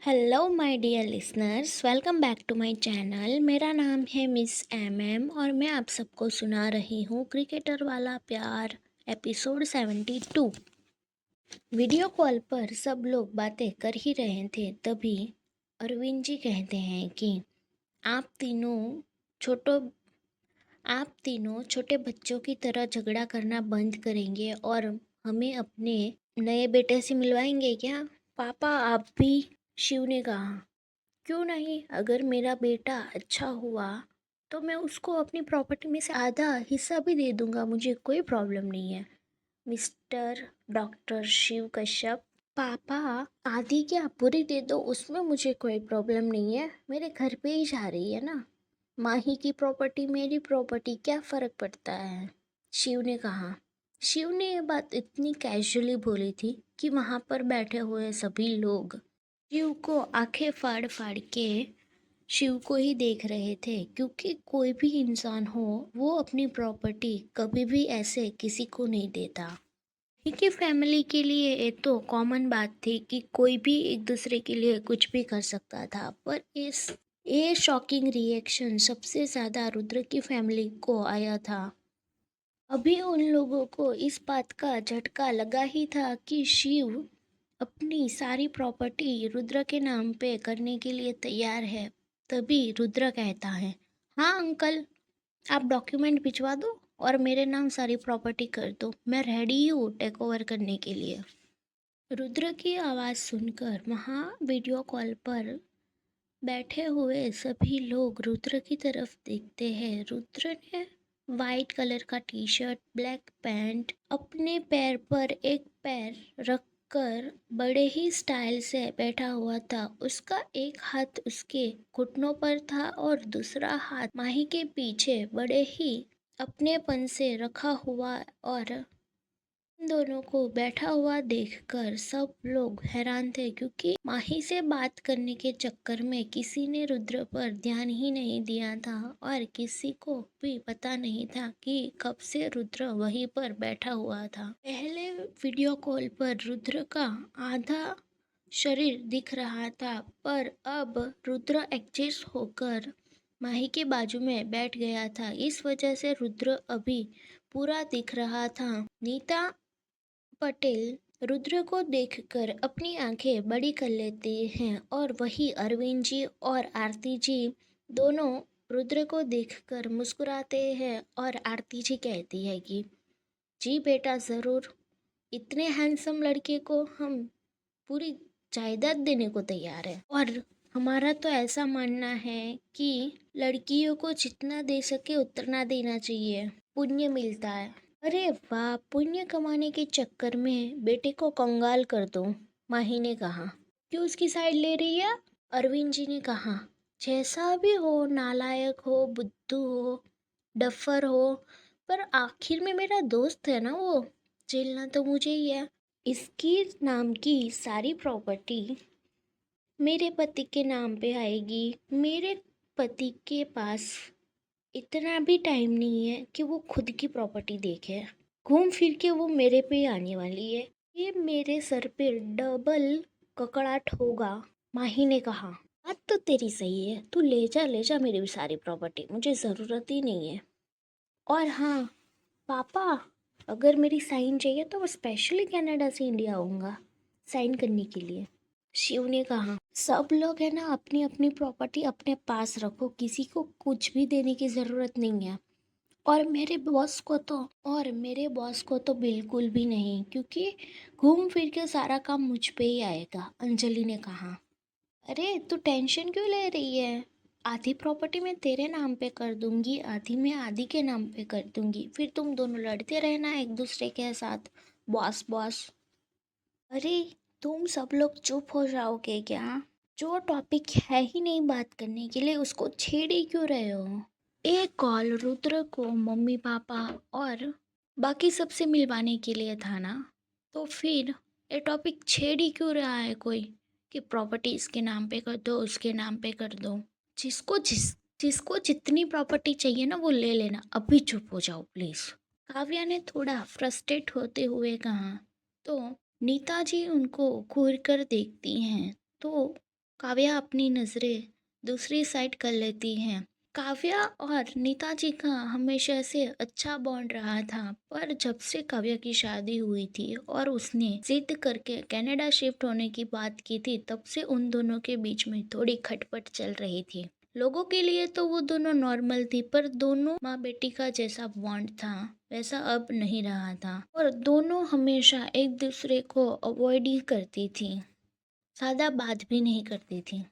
Hello my dear listeners, welcome back to my channel. मेरा नाम है मिस एम और मैं आप सबको सुना रही हूँ क्रिकेटर वाला प्यार एपिसोड 72। वीडियो कॉल पर सब लोग बातें कर ही रहे थे, तभी अरविंद जी कहते हैं कि आप तीनों छोटो आप तीनों छोटे बच्चों की तरह झगड़ा करना बंद करेंगे और हमें अपने नए बेटे से मिलवाएंगे क्या? पापा आप भी, शिव ने कहा। क्यों नहीं, अगर मेरा बेटा अच्छा हुआ तो मैं उसको अपनी प्रॉपर्टी में से आधा हिस्सा भी दे दूंगा, मुझे कोई प्रॉब्लम नहीं है। मिस्टर डॉक्टर शिव कश्यप, पापा आधी क्या पूरी दे दो, उसमें मुझे कोई प्रॉब्लम नहीं है, मेरे घर पे ही जा रही है ना। माही की प्रॉपर्टी मेरी प्रॉपर्टी, क्या फर्क पड़ता है? शिव ने कहा। शिव ने ये बात इतनी कैजुअली बोली थी कि वहां पर बैठे हुए सभी लोग शिव को आंखें फाड़ फाड़ के शिव को ही देख रहे थे, क्योंकि कोई भी इंसान हो वो अपनी प्रॉपर्टी कभी भी ऐसे किसी को नहीं देता। क्योंकि फैमिली के लिए ये तो कॉमन बात थी कि कोई भी एक दूसरे के लिए कुछ भी कर सकता था, पर इस ये शॉकिंग रिएक्शन सबसे ज़्यादा रुद्र की फैमिली को आया था। अभी उन लोगों को इस बात का झटका लगा ही था कि शिव अपनी सारी प्रॉपर्टी रुद्र के नाम पे करने के लिए तैयार है। तभी रुद्र कहता है, हाँ अंकल, आप डॉक्यूमेंट भिजवा दो और मेरे नाम सारी प्रॉपर्टी कर दो, मैं रेडी हूँ टेक ओवर करने के लिए। रुद्र की आवाज़ सुनकर वहाँ वीडियो कॉल पर बैठे हुए सभी लोग रुद्र की तरफ देखते हैं। रुद्र ने वाइट कलर का टी शर्ट, ब्लैक पैंट, अपने पैर पर एक पैर रखकर बड़े ही स्टाइल से बैठा हुआ था। उसका एक हाथ उसके घुटनों पर था और दूसरा हाथ माही के पीछे बड़े ही अपनेपन से रखा हुआ। और इन दोनों को बैठा हुआ देखकर सब लोग हैरान थे, क्योंकि माही से बात करने के चक्कर में किसी ने रुद्र पर ध्यान ही नहीं दिया था और किसी को भी पता नहीं था कि कब से रुद्र वहीं पर बैठा हुआ था। पहले वीडियो कॉल पर रुद्र का आधा शरीर दिख रहा था, पर अब रुद्र एडजस्ट होकर माही के बाजू में बैठ गया था। इस वजह से रुद्र अभी पूरा दिख रहा था। नीता पटेल रुद्र को देखकर अपनी आंखें बड़ी कर लेते हैं और वही अरविंद जी और आरती जी दोनों रुद्र को देखकर मुस्कुराते हैं। और आरती जी कहती है कि जी बेटा, ज़रूर, इतने हैंडसम लड़के को हम पूरी जायदाद देने को तैयार है। और हमारा तो ऐसा मानना है कि लड़कियों को जितना दे सके उतना देना चाहिए, पुण्य मिलता है। अरे वाह, पुण्य कमाने के चक्कर में बेटे को कंगाल कर दो, माही ने कहा। क्यों उसकी साइड ले रही है? अरविंद जी ने कहा। जैसा भी हो, नालायक हो, बुद्धू हो, डफर हो, पर आखिर में मेरा दोस्त है ना वो, झेलना तो मुझे ही है। इसकी नाम की सारी प्रॉपर्टी मेरे पति के नाम पे आएगी। मेरे पति के पास इतना भी टाइम नहीं है कि वो खुद की प्रॉपर्टी देखे। घूम फिर के वो मेरे पे ही आने वाली है। ये मेरे सर पे डबल ककड़ाट होगा, माही ने कहा। बात तो तेरी सही है, तू ले जा मेरी भी सारी प्रॉपर्टी, मुझे ज़रूरत ही नहीं है। और हाँ पापा, अगर मेरी साइन चाहिए तो मैं स्पेशली कनाडा से इंडिया आऊँगा साइन करने के लिए, शिव ने कहा। सब लोग है ना, अपनी अपनी प्रॉपर्टी अपने पास रखो, किसी को कुछ भी देने की ज़रूरत नहीं है। और मेरे बॉस को तो बिल्कुल भी नहीं, क्योंकि घूम फिर के सारा काम मुझ पे ही आएगा, अंजलि ने कहा। अरे तू टेंशन क्यों ले रही है? आधी प्रॉपर्टी मैं तेरे नाम पे कर दूंगी, आधी मैं आदि के नाम पे कर दूंगी, फिर तुम दोनों लड़ते रहना एक दूसरे के साथ, बॉस बॉस। अरे तुम सब लोग चुप हो जाओगे क्या? जो टॉपिक है ही नहीं बात करने के लिए, उसको छेड़ ही क्यों रहे हो? एक कॉल रुद्र को मम्मी पापा और बाकी सबसे मिलवाने के लिए था ना, तो फिर ये टॉपिक छेड़ ही क्यों रहा है कोई कि प्रॉपर्टी इसके नाम पे कर दो, उसके नाम पे कर दो। जिसको जितनी प्रॉपर्टी चाहिए ना वो ले लेना, अभी चुप हो जाओ प्लीज, काव्या ने थोड़ा फ्रस्ट्रेट होते हुए कहा। तो नीता जी उनको घूर कर देखती हैं, तो काव्या अपनी नज़रें दूसरी साइड कर लेती हैं। काव्या और नेताजी का हमेशा से अच्छा बॉन्ड रहा था, पर जब से काव्या की शादी हुई थी और उसने जिद करके कनाडा शिफ्ट होने की बात की थी, तब से उन दोनों के बीच में थोड़ी खटपट चल रही थी। लोगों के लिए तो वो दोनों नॉर्मल थी, पर दोनों माँ बेटी का जैसा बॉन्ड था वैसा अब नहीं रहा था और दोनों हमेशा एक दूसरे को अवॉइड ही करती थी, ज़्यादा बात भी नहीं करती थी।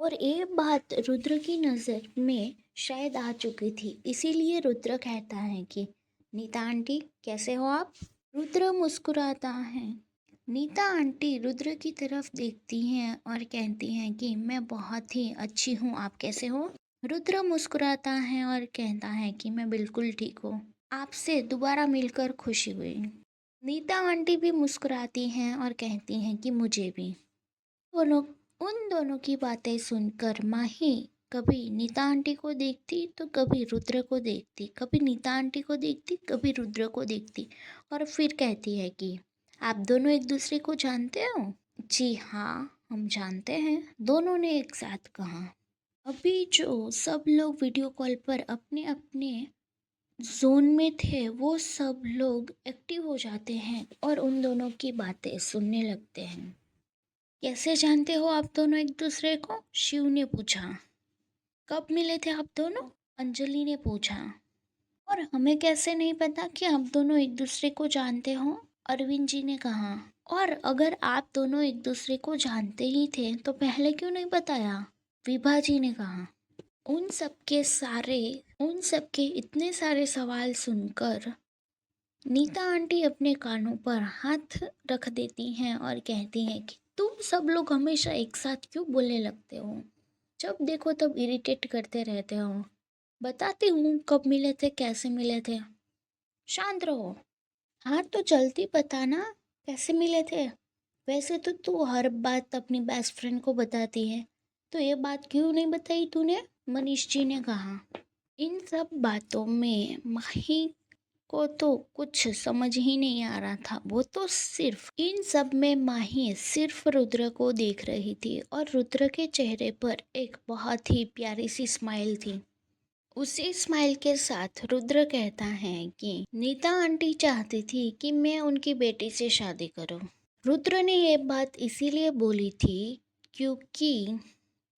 और ये बात रुद्र की नज़र में शायद आ चुकी थी, इसीलिए रुद्र कहता है कि नीता आंटी कैसे हो आप। रुद्र मुस्कुराता है। नीता आंटी रुद्र की तरफ देखती हैं और कहती हैं कि मैं बहुत ही अच्छी हूँ, आप कैसे हो। रुद्र मुस्कुराता है और कहता है कि मैं बिल्कुल ठीक हूँ, आपसे दोबारा मिलकर खुशी हुई। नीता आंटी भी मुस्कुराती हैं और कहती हैं कि मुझे भी। दोनों उन दोनों की बातें सुनकर माही कभी नीता आंटी को देखती तो कभी रुद्र को देखती, कभी नीता आंटी को देखती कभी रुद्र को देखती और फिर कहती है कि आप दोनों एक दूसरे को जानते हो। जी हाँ, हम जानते हैं, दोनों ने एक साथ कहा। अभी जो सब लोग वीडियो कॉल पर अपने अपने जोन में थे, वो सब लोग एक्टिव हो जाते हैं और उन दोनों की बातें सुनने लगते हैं। कैसे जानते हो आप दोनों एक दूसरे को? शिव ने पूछा। कब मिले थे आप दोनों? अंजलि ने पूछा। और हमें कैसे नहीं पता कि आप दोनों एक दूसरे को जानते हो? अरविंद जी ने कहा। और अगर आप दोनों एक दूसरे को जानते ही थे तो पहले क्यों नहीं बताया? विभा जी ने कहा। उन सबके इतने सारे सवाल सुनकर नीता आंटी अपने कानों पर हाथ रख देती हैं और कहती हैं कि तुम सब लोग हमेशा एक साथ क्यों बोलने लगते हो? जब देखो तब इरिटेट करते रहते हो। बताती हूँ कब मिले थे, कैसे मिले थे। शांत रहो। हाँ तो जल्दी बताना, कैसे मिले थे? वैसे तो तू हर बात अपनी बेस्ट फ्रेंड को बताती है, तो ये बात क्यों नहीं बताई तूने? मनीष जी ने कहा। इन सब बातों में माही को तो कुछ समझ ही नहीं आ रहा था। वो तो सिर्फ इन सब में माही सिर्फ रुद्र को देख रही थी और रुद्र के चेहरे पर एक बहुत ही प्यारी सी स्माइल थी। उसी स्माइल के साथ रुद्र कहता है कि नीता आंटी चाहती थी कि मैं उनकी बेटी से शादी करूं। रुद्र ने ये बात इसीलिए बोली थी क्योंकि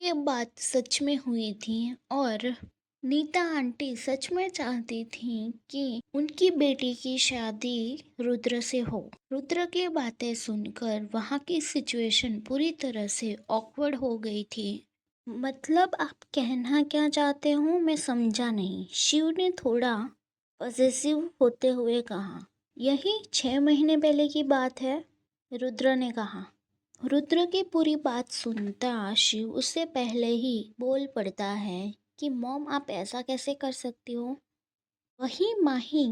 ये बात सच में हुई थी और नीता आंटी सच में चाहती थी कि उनकी बेटी की शादी रुद्र से हो। रुद्र की बातें सुनकर वहाँ की सिचुएशन पूरी तरह से ऑकवर्ड हो गई थी। मतलब आप कहना क्या चाहते हो, मैं समझा नहीं, शिव ने थोड़ा पॉसेसिव होते हुए कहा। यही 6 महीने पहले की बात है, रुद्र ने कहा। रुद्र की पूरी बात सुनता शिव उससे पहले ही बोल पड़ता है कि मॉम आप ऐसा कैसे कर सकती हो। वही माही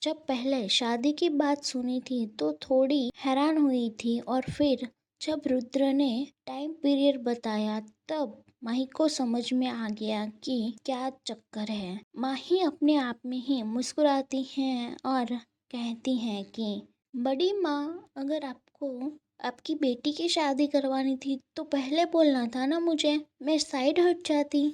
जब पहले शादी की बात सुनी थी तो थोड़ी हैरान हुई थी और फिर जब रुद्र ने टाइम पीरियड बताया तब माही को समझ में आ गया कि क्या चक्कर है। माही अपने आप में ही मुस्कुराती हैं और कहती हैं कि बड़ी माँ, अगर आपको आपकी बेटी की शादी करवानी थी तो पहले बोलना था ना मुझे, मैं साइड हट जाती।